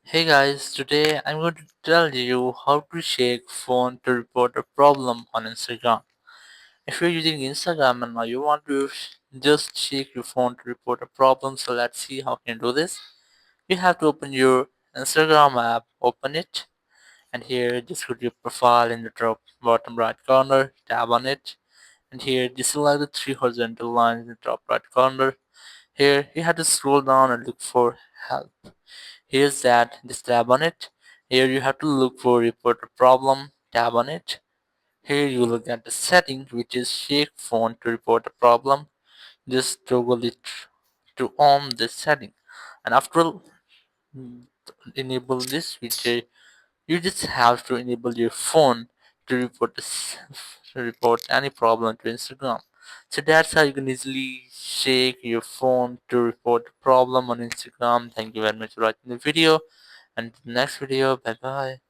Hey guys, today I'm going to tell you how to shake phone to report a problem on Instagram. If you're using Instagram and now you want to just shake your phone to report a problem, so let's see how you can do this. You have to open your Instagram app, open it, and here just go to your profile in the top bottom right corner, tap on it, and here just select the three horizontal lines in the top right corner. Here you have to scroll down and look for help. Here's that, just tap on it. Here you have to look for report a problem, tap on it. Here you look at the setting which is shake phone to report a problem. Just toggle it to on this setting. And after enable this feature, you just have to enable your phone to report to report any problem to Instagram. So that's how you can easily shake your phone to report a problem on Instagram. Thank you very much for watching the video, and the next video. Bye bye.